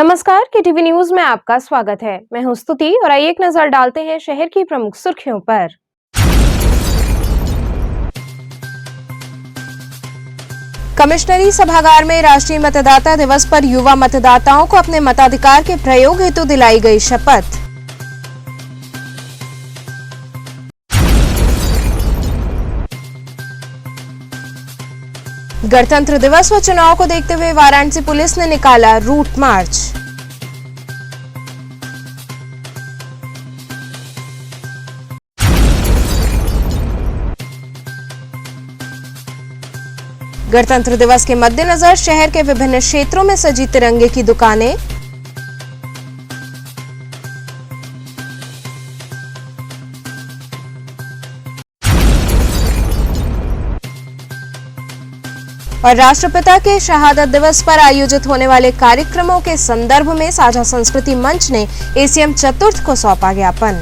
नमस्कार, KTV news में आपका स्वागत है। मैं हूं स्तुति और आइए एक नजर डालते हैं शहर की प्रमुख सुर्खियों पर। कमिश्नरी सभागार में राष्ट्रीय मतदाता दिवस पर युवा मतदाताओं को अपने मताधिकार के प्रयोग हेतु दिलाई गई शपथ। गणतंत्र दिवस व चुनाव को देखते हुए वाराणसी पुलिस ने निकाला रूट मार्च। गणतंत्र दिवस के मद्देनजर शहर के विभिन्न क्षेत्रों में सजी तिरंगे की दुकानें। और राष्ट्रपिता के शहादत दिवस पर आयोजित होने वाले कार्यक्रमों के संदर्भ में साझा संस्कृति मंच ने एसीएम चतुर्थ को सौंपा ज्ञापन।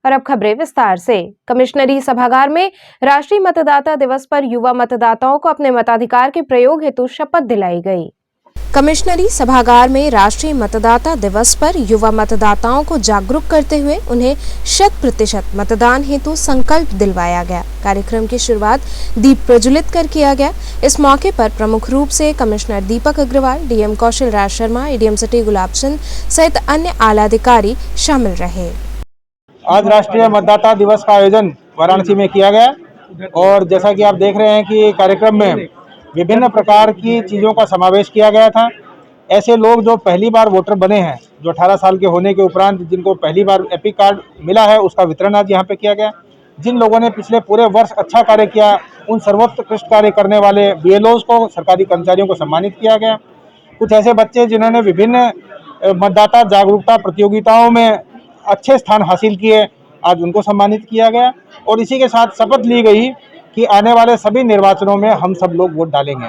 और अब खबरें विस्तार से। कमिश्नरी सभागार में राष्ट्रीय मतदाता दिवस पर युवा मतदाताओं को अपने मताधिकार के प्रयोग हेतु शपथ दिलाई गई। कमिश्नरी सभागार में राष्ट्रीय मतदाता दिवस पर युवा मतदाताओं को जागरूक करते हुए उन्हें 100% मतदान हेतु संकल्प दिलवाया गया। कार्यक्रम की शुरुआत दीप प्रज्वलित कर किया गया। इस मौके पर प्रमुख रूप से कमिश्नर दीपक Agarwal, DM Kaushal Raj Sharma, ADM city Gulab Chand सहित अन्य आला अधिकारी शामिल रहे। आज राष्ट्रीय मतदाता दिवस का आयोजन वाराणसी में किया गया और जैसा कि आप देख रहे हैं कि कार्यक्रम में विभिन्न प्रकार की चीज़ों का समावेश किया गया था। ऐसे लोग जो पहली बार वोटर बने हैं, जो 18 साल के होने के उपरांत जिनको पहली बार एपिक कार्ड मिला है, उसका वितरण आज यहाँ पे किया गया। जिन लोगों ने पिछले पूरे वर्ष अच्छा कार्य किया, उन सर्वोत्कृष्ट कार्य करने वाले बीएलओज को, सरकारी कर्मचारियों को सम्मानित किया गया। कुछ ऐसे बच्चे जिन्होंने विभिन्न मतदाता जागरूकता प्रतियोगिताओं में अच्छे स्थान हासिल किए, आज उनको सम्मानित किया गया। और इसी के साथ शपथ ली गई कि आने वाले सभी निर्वाचनों में हम सब लोग वोट डालेंगे।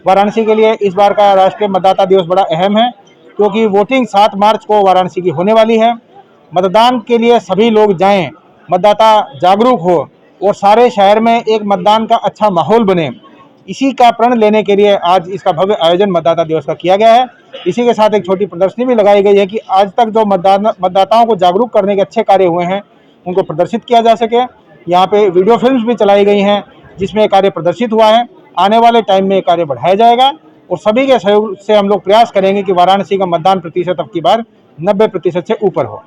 वाराणसी के लिए इस बार का राष्ट्रीय मतदाता दिवस बड़ा अहम है क्योंकि वोटिंग 7 मार्च को वाराणसी की होने वाली है। मतदान के लिए सभी लोग जाएं, मतदाता जागरूक हो और सारे शहर में एक मतदान का अच्छा माहौल बने, इसी का प्रण लेने के लिए आज इसका भव्य आयोजन मतदाता दिवस का किया गया है। इसी के साथ एक छोटी प्रदर्शनी भी लगाई गई है कि आज तक जो मतदाताओं को जागरूक करने के अच्छे कार्य हुए हैं उनको प्रदर्शित किया जा सके। यहाँ पे वीडियो फिल्म्स भी चलाई गई हैं जिसमें कार्य प्रदर्शित हुआ है। आने वाले टाइम में कार्य बढ़ाया जाएगा और सभी के सहयोग से हम लोग प्रयास करेंगे कि वाराणसी का मतदान प्रतिशत अब की बार 90% से ऊपर हो।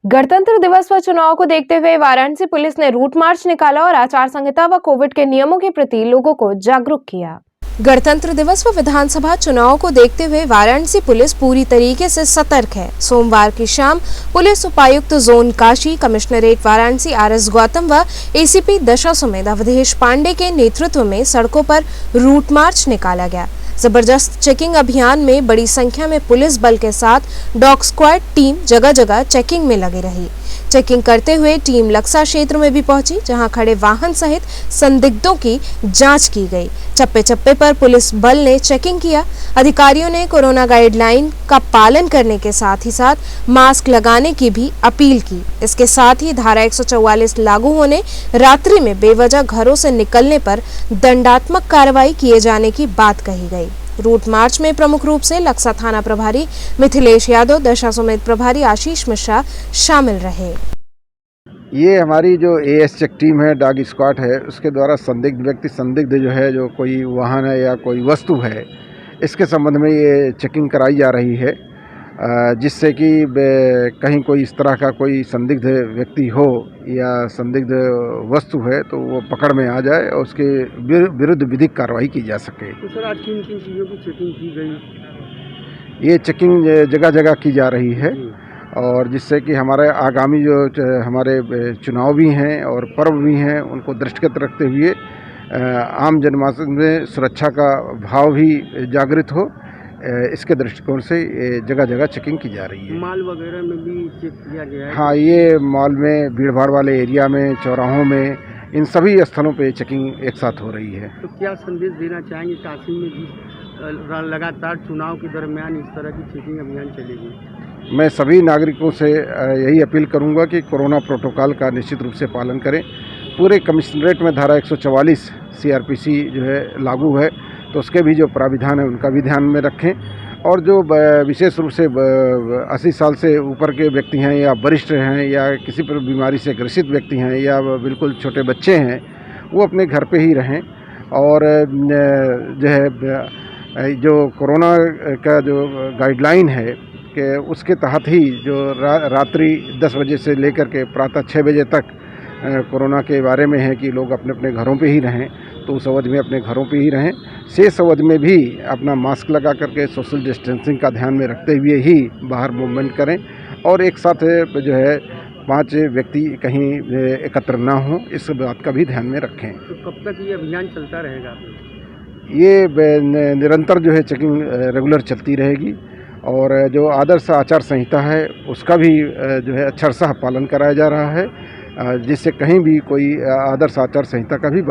गणतंत्र दिवस व चुनाव को देखते हुए वाराणसी पुलिस ने रूट मार्च निकाला और आचार संहिता व कोविड के नियमों के प्रति लोगों को जागरूक किया। गणतंत्र दिवस व विधानसभा चुनाव को देखते हुए वाराणसी पुलिस पूरी तरीके से सतर्क है। सोमवार की शाम पुलिस उपायुक्त zone Kashi, commissionerate Varanasi RS Gautam व एसीपी दशाश्वमेध अवधेश पांडे के नेतृत्व में सड़कों पर रूट मार्च निकाला गया। जबरदस्त चेकिंग अभियान में बड़ी संख्या में पुलिस बल के साथ डॉग स्क्वाड टीम जगह जगह चेकिंग में लगी रही। चेकिंग करते हुए टीम लक्सा क्षेत्र में भी पहुंची, जहां खड़े वाहन सहित संदिग्धों की जांच की गई। चप्पे चप्पे पर पुलिस बल ने चेकिंग किया। अधिकारियों ने कोरोना गाइडलाइन का पालन करने के साथ ही साथ मास्क लगाने की भी अपील की। इसके साथ ही धारा 144 लागू होने, रात्रि में बेवजह घरों से निकलने पर दंडात्मक कार्रवाई किए जाने की बात कही गई। रूट मार्च में प्रमुख रूप से लक्सा थाना प्रभारी मिथिलेश यादव, दशाश्वमेध प्रभारी आशीष मिश्रा शामिल रहे। ये हमारी जो एएस चेक टीम है, डॉग स्क्वाड है, उसके द्वारा संदिग्ध जो है, जो कोई वाहन है या कोई वस्तु है, इसके संबंध में ये चेकिंग कराई जा रही है, जिससे कि कहीं कोई इस तरह का कोई संदिग्ध व्यक्ति हो या संदिग्ध वस्तु है तो वो पकड़ में आ जाए और उसके विरुद्ध विधिक कार्रवाई की जा सके। तो सर, आज किन किन चीज़ों की चेकिंग की गई? ये चेकिंग जगह जगह की जा रही है और जिससे कि हमारे आगामी जो हमारे चुनाव भी हैं और पर्व भी हैं, उनको दृष्टिगत रखते हुए आम जनमानस में सुरक्षा का भाव भी जागृत हो, इसके दृष्टिकोण से जगह जगह चेकिंग की जा रही है। माल वगैरह में भी चेक किया गया है? हाँ, ये मॉल में, भीड़ भाड़ वाले एरिया में, चौराहों में, इन सभी स्थलों पे चेकिंग एक साथ हो रही है। तो क्या संदेश देना चाहेंगे काशी में जिस लगातार चुनाव के दरमियान इस तरह की चेकिंग अभियान चलेगी? मैं सभी नागरिकों से यही अपील करूंगा कि कोरोना प्रोटोकॉल का निश्चित रूप से पालन करें। पूरे कमिश्नरेट में धारा 144 सीआरपीसी जो है लागू है, तो उसके भी जो प्राविधान है उनका भी ध्यान में रखें। और जो विशेष रूप से 80 साल से ऊपर के व्यक्ति हैं या वरिष्ठ हैं या किसी पर बीमारी से ग्रसित व्यक्ति हैं या बिल्कुल छोटे बच्चे हैं, वो अपने घर पे ही रहें। और जो है जो कोरोना का जो गाइडलाइन है कि उसके तहत ही जो रात्रि 10 बजे से लेकर के प्रातः 6 बजे तक कोरोना के बारे में है कि लोग अपने अपने घरों पे ही रहें, तो उस अवधि में अपने घरों पे ही रहें। शेष अवधि में भी अपना मास्क लगा करके सोशल डिस्टेंसिंग का ध्यान में रखते हुए ही बाहर मूवमेंट करें और एक साथ जो है 5 व्यक्ति कहीं एकत्र ना हों, इस बात का भी ध्यान में रखें। तो कब तक ये अभियान चलता रहेगा? ये निरंतर जो है चेकिंग रेगुलर चलती रहेगी और जो आदर्श आचार संहिता है उसका भी जो है अक्षरशः पालन कराया जा रहा है, जिससे कहीं भी कोई आदर्श आचार संहिता का भी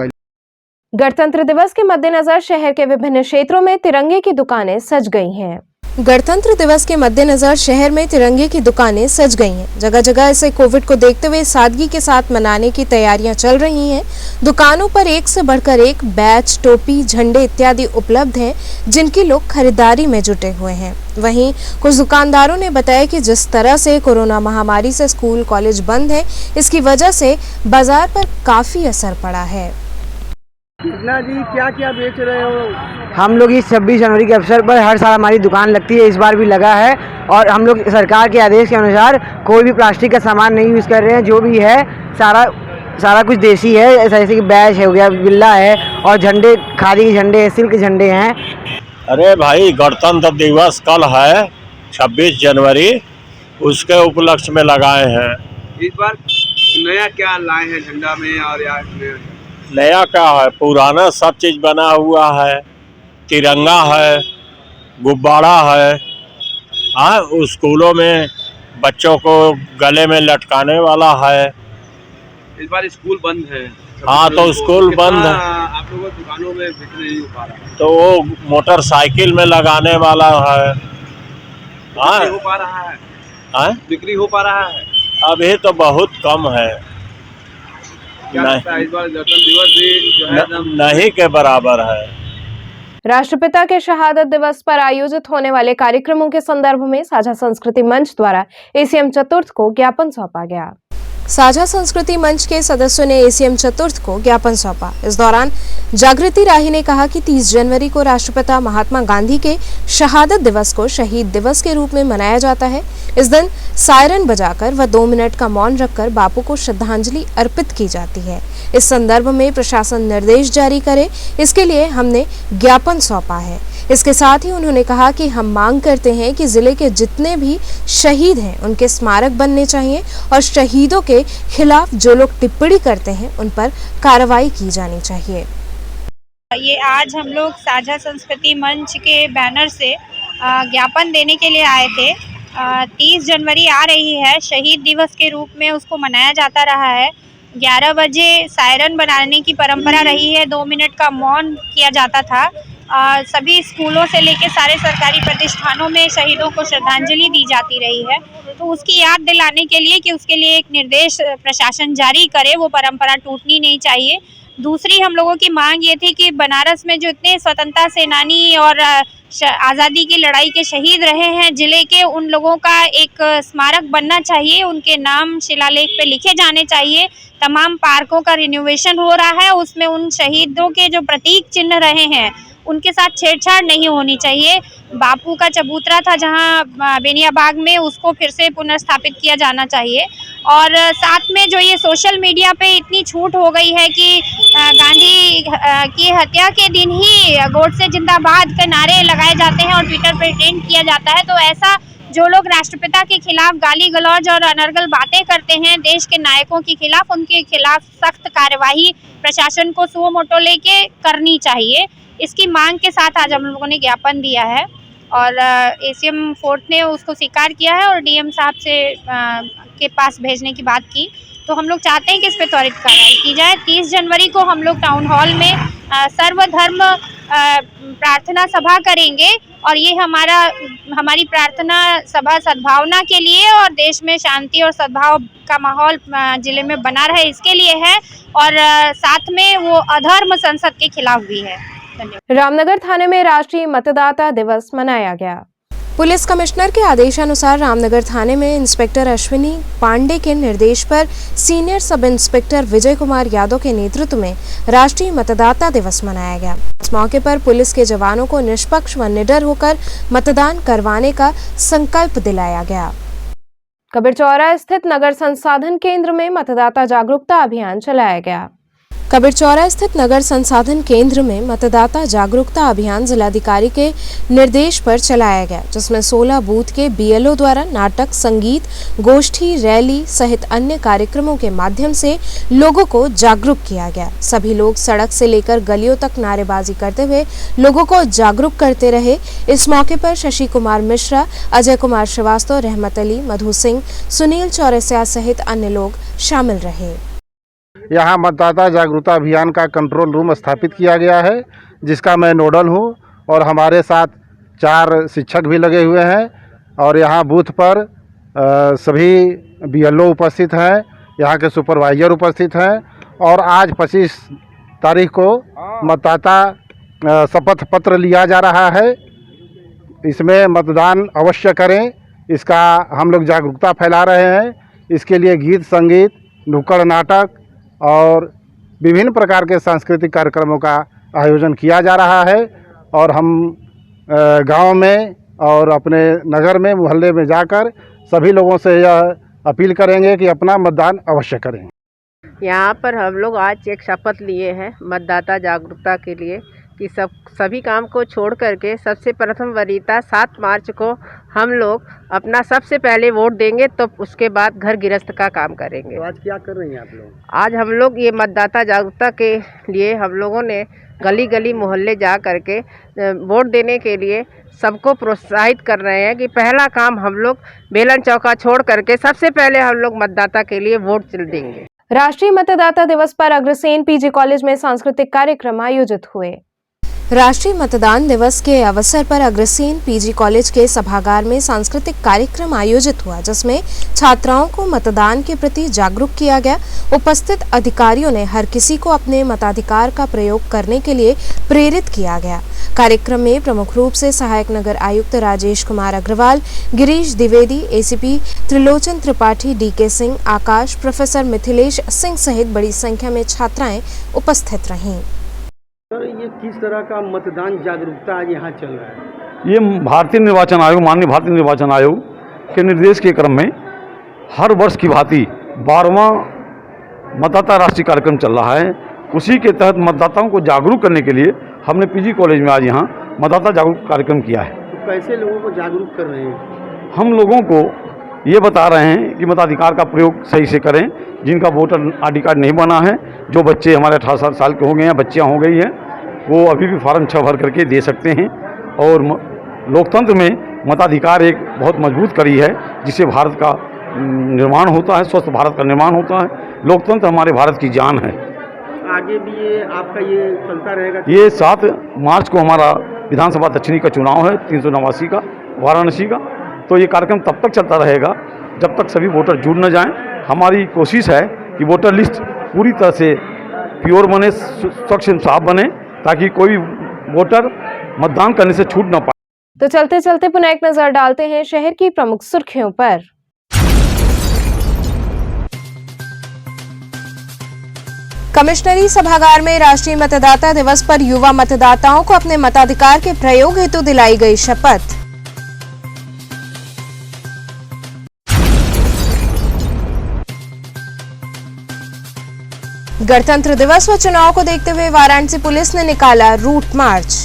गणतंत्र दिवस के मद्देनजर शहर के विभिन्न क्षेत्रों में तिरंगे की दुकानें सज गई हैं। गणतंत्र दिवस के मद्देनजर शहर में तिरंगे की दुकानें सज गई हैं। जगह जगह इसे कोविड को देखते हुए सादगी के साथ मनाने की तैयारियां चल रही हैं। दुकानों पर एक से बढ़कर एक बैच, टोपी, झंडे इत्यादि उपलब्ध हैं, जिनकी लोग खरीदारी में जुटे हुए हैं। वहीं कुछ दुकानदारों ने बताया कि जिस तरह से कोरोना महामारी से स्कूल कॉलेज बंद है, इसकी वजह से बाजार पर काफी असर पड़ा है। कृष्णा जी, क्या क्या बेच रहे हो? हम लोग इस 26 जनवरी के अवसर पर हर साल हमारी दुकान लगती है, इस बार भी लगा है। और हम लोग सरकार के आदेश के अनुसार कोई भी प्लास्टिक का सामान नहीं यूज़ कर रहे हैं। जो भी है सारा कुछ देसी है, जैसे कि बैच है हो गया, बिल्ला है और झंडे, खादी के झंडे हैं, सिल्क झंडे हैं। अरे भाई, गणतंत्र दिवस कल है 26 जनवरी, उसके उपलक्ष्य में लगाए हैं। इस बार नया क्या लाए हैं झंडा में? और यार नया क्या है, पुराना सब चीज़ बना हुआ है। तिरंगा है, गुब्बारा है, हाँ, स्कूलों में बच्चों को गले में लटकाने वाला है। इस बार स्कूल बंद है। हाँ, तो स्कूल बंद है, आप लोगों की दुकानों में बिक्री नहीं हो पा रहा, तो वो मोटरसाइकिल में लगाने वाला है। हाँ, हो पा रहा है? हाँ, बिक्री हो पा रहा है? अभी तो बहुत कम है, क्या लगता है इस बार गणतंत्र दिवस भी जो है नहीं के बराबर है। राष्ट्रपिता के शहादत दिवस पर आयोजित होने वाले कार्यक्रमों के संदर्भ में साझा संस्कृति मंच द्वारा एसीएम चतुर्थ को ज्ञापन सौंपा गया। साझा संस्कृति मंच के सदस्यों ने एसीएम चतुर्थ को ज्ञापन सौंपा। इस दौरान जागृति राही ने कहा कि 30 जनवरी को राष्ट्रपिता महात्मा गांधी के शहादत दिवस को शहीद दिवस के रूप में मनाया जाता है। इस दिन सायरन बजाकर व 2 मिनट का मौन रखकर बापू को श्रद्धांजलि अर्पित की जाती है। इस संदर्भ में प्रशासन निर्देश जारी करे, इसके लिए हमने ज्ञापन सौंपा है। इसके साथ ही उन्होंने कहा कि हम मांग करते हैं कि जिले के जितने भी शहीद हैं उनके स्मारक बनने चाहिए और शहीदों के खिलाफ जो लोग टिप्पणी करते हैं उन पर कार्रवाई की जानी चाहिए। ये आज हम लोग साझा संस्कृति मंच के बैनर से ज्ञापन देने के लिए आए थे। 30 जनवरी आ रही है, शहीद दिवस के रूप में उसको मनाया जाता रहा है। 11 बजे सायरन बनाने की परंपरा रही है, 2 मिनट का मौन किया जाता था। सभी स्कूलों से लेकर सारे सरकारी प्रतिष्ठानों में शहीदों को श्रद्धांजलि दी जाती रही है। तो उसकी याद दिलाने के लिए कि उसके लिए एक निर्देश प्रशासन जारी करे, वो परंपरा टूटनी नहीं चाहिए। दूसरी हम लोगों की मांग ये थी कि बनारस में जो इतने स्वतंत्रता सेनानी और आज़ादी की लड़ाई के शहीद रहे हैं जिले के, उन लोगों का एक स्मारक बनना चाहिए, उनके नाम शिलालेख पे लिखे जाने चाहिए। तमाम पार्कों का रिनोवेशन हो रहा है, उसमें उन शहीदों के जो प्रतीक चिन्ह रहे हैं उनके साथ छेड़छाड़ नहीं होनी चाहिए। बापू का चबूतरा था जहां बेनियाबाग में, उसको फिर से पुनर्स्थापित किया जाना चाहिए। और साथ में जो ये सोशल मीडिया पे इतनी छूट हो गई है कि गांधी की हत्या के दिन ही गोडसे जिंदाबाद के नारे लगाए जाते हैं और ट्विटर पर ट्रेंड किया जाता है, तो ऐसा जो लोग राष्ट्रपिता के खिलाफ गाली गलौज और अनर्गल बातें करते हैं देश के नायकों के खिलाफ, उनके खिलाफ सख्त कार्यवाही प्रशासन को सुओ मोटो लेके करनी चाहिए। इसकी मांग के साथ आज हम लोगों ने ज्ञापन दिया है और एसीएम फोर्थ ने उसको स्वीकार किया है और डीएम साहब से के पास भेजने की बात की। तो हम लोग चाहते हैं कि इस पर त्वरित कार्रवाई की जाए। 30 जनवरी को हम लोग टाउन हॉल में सर्वधर्म प्रार्थना सभा करेंगे और ये हमारी प्रार्थना सभा सद्भावना के लिए और देश में शांति और सद्भाव का माहौल जिले में बना रहे, इसके लिए है और साथ में वो अधर्म संसद के खिलाफ भी है। धन्यवाद। रामनगर थाने में राष्ट्रीय मतदाता दिवस मनाया गया। पुलिस कमिश्नर के आदेशानुसार रामनगर थाने में इंस्पेक्टर अश्विनी पांडे के निर्देश पर senior sub inspector Vijay Kumar Yadav के नेतृत्व में राष्ट्रीय मतदाता दिवस मनाया गया। इस मौके पर पुलिस के जवानों को निष्पक्ष व निडर होकर मतदान करवाने का संकल्प दिलाया गया। कबीरचौरा स्थित नगर संसाधन केंद्र में मतदाता जागरूकता अभियान चलाया गया। कबीरचौरा स्थित नगर संसाधन केंद्र में मतदाता जागरूकता अभियान जिलाधिकारी के निर्देश पर चलाया गया, जिसमें 16 बूथ के बीएलओ द्वारा नाटक, संगीत, गोष्ठी, रैली सहित अन्य कार्यक्रमों के माध्यम से लोगों को जागरूक किया गया। सभी लोग सड़क से लेकर गलियों तक नारेबाजी करते हुए लोगों को जागरूक करते रहे। इस मौके पर शशि कुमार मिश्रा, अजय कुमार श्रीवास्तव, रहमत अली, मधु सिंह, सुनील चौरसिया सहित अन्य लोग शामिल रहे। यहाँ मतदाता जागरूकता अभियान का कंट्रोल रूम स्थापित किया गया है, जिसका मैं नोडल हूँ और हमारे साथ 4 शिक्षक भी लगे हुए हैं और यहाँ बूथ पर सभी बीएलओ उपस्थित हैं, यहाँ के सुपरवाइजर उपस्थित हैं और आज 25 तारीख को मतदाता शपथ पत्र लिया जा रहा है। इसमें मतदान अवश्य करें, इसका हम लोग जागरूकता फैला रहे हैं। इसके लिए गीत, संगीत, नुक्कड़ नाटक और विभिन्न प्रकार के सांस्कृतिक कार्यक्रमों का आयोजन किया जा रहा है और हम गांव में और अपने नगर में, मोहल्ले में जाकर सभी लोगों से यह अपील करेंगे कि अपना मतदान अवश्य करें। यहाँ पर हम लोग आज एक शपथ लिए हैं मतदाता जागरूकता के लिए कि सभी काम को छोड़ करके सबसे प्रथम वरीयता 7 मार्च को हम लोग अपना सबसे पहले वोट देंगे, तो उसके बाद घर गृहस्थ का काम करेंगे। तो आज क्या कर रही हैं आप लोग? आज हम लोग ये मतदाता जागरूकता के लिए हम लोगों ने गली गली मोहल्ले जा करके वोट देने के लिए सबको प्रोत्साहित कर रहे हैं कि पहला काम हम लोग बेलन चौका छोड़ करके सबसे पहले हम लोग मतदाता के लिए वोट देंगे। राष्ट्रीय मतदाता दिवस पर अग्रसेन पीजी कॉलेज में सांस्कृतिक कार्यक्रम आयोजित हुए। राष्ट्रीय मतदान दिवस के अवसर पर अग्रसेन पीजी कॉलेज के सभागार में सांस्कृतिक कार्यक्रम आयोजित हुआ, जिसमें छात्राओं को मतदान के प्रति जागरूक किया गया। उपस्थित अधिकारियों ने हर किसी को अपने मताधिकार का प्रयोग करने के लिए प्रेरित किया गया। कार्यक्रम में प्रमुख रूप से सहायक नगर आयुक्त राजेश कुमार अग्रवाल, गिरीश द्विवेदी, एसीपी त्रिलोचन त्रिपाठी, डीके सिंह, आकाश, प्रोफेसर मिथिलेश सिंह सहित बड़ी संख्या में छात्राएं उपस्थित रहीं। सर, ये किस तरह का मतदान जागरूकता आज यहाँ चल रहा है? ये भारतीय निर्वाचन आयोग, माननीय भारतीय निर्वाचन आयोग के निर्देश के क्रम में हर वर्ष की भांति 12वां मतदाता राष्ट्रीय कार्यक्रम चल रहा है। उसी के तहत मतदाताओं को जागरूक करने के लिए हमने पीजी कॉलेज में आज यहाँ मतदाता जागरूक कार्यक्रम किया है। तो कैसे लोगों को जागरूक कर रहे हैं? हम लोगों को ये बता रहे हैं कि मताधिकार का प्रयोग सही से करें। जिनका वोटर ID कार्ड नहीं बना है, जो बच्चे हमारे 18 साल के हो गए हैं, बच्चियाँ हो गई हैं, वो अभी भी फार्म 6 भर करके दे सकते हैं। और लोकतंत्र में मताधिकार एक बहुत मजबूत कड़ी है, जिससे भारत का निर्माण होता है, स्वस्थ भारत का निर्माण होता है। लोकतंत्र हमारे भारत की जान है। आगे भी ये आपका ये चलता रहेगा? ये 7 मार्च को हमारा विधानसभा दक्षिणी का चुनाव है, 389 का, वाराणसी का। तो ये कार्यक्रम तब तक चलता रहेगा जब तक सभी वोटर जुड़ न जाएं। हमारी कोशिश है कि वोटर लिस्ट पूरी तरह से प्योर बने, स्वच्छ साफ बने, ताकि कोई वोटर मतदान करने से छूट न पाए। तो चलते चलते पुनः एक नजर डालते हैं शहर की प्रमुख सुर्खियों पर। कमिश्नरी सभागार में राष्ट्रीय मतदाता दिवस पर युवा मतदाताओं को अपने मताधिकार के प्रयोग हेतु दिलाई गई शपथ। गणतंत्र दिवस व चुनाव को देखते हुए वाराणसी पुलिस ने निकाला रूट मार्च।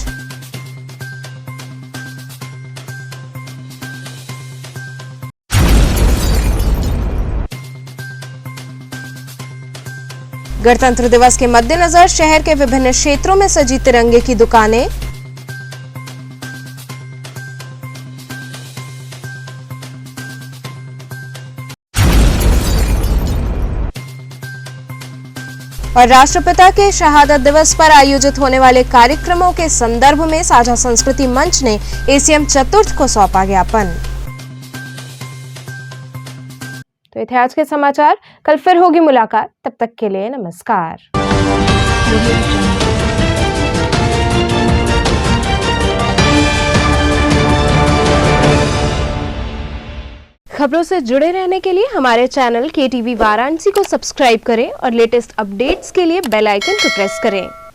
गणतंत्र दिवस के मद्देनजर शहर के विभिन्न क्षेत्रों में सजी तिरंगे की दुकानें। और राष्ट्रपिता के शहादत दिवस पर आयोजित होने वाले कार्यक्रमों के संदर्भ में साझा संस्कृति मंच ने एसीएम चतुर्थ को सौंपा ज्ञापन। तो ये थे आज के समाचार। कल फिर होगी मुलाकात, तब तक के लिए नमस्कार। खबरों से जुड़े रहने के लिए हमारे चैनल KTV वाराणसी को सब्सक्राइब करें और लेटेस्ट अपडेट्स के लिए बेल आइकन को प्रेस करें।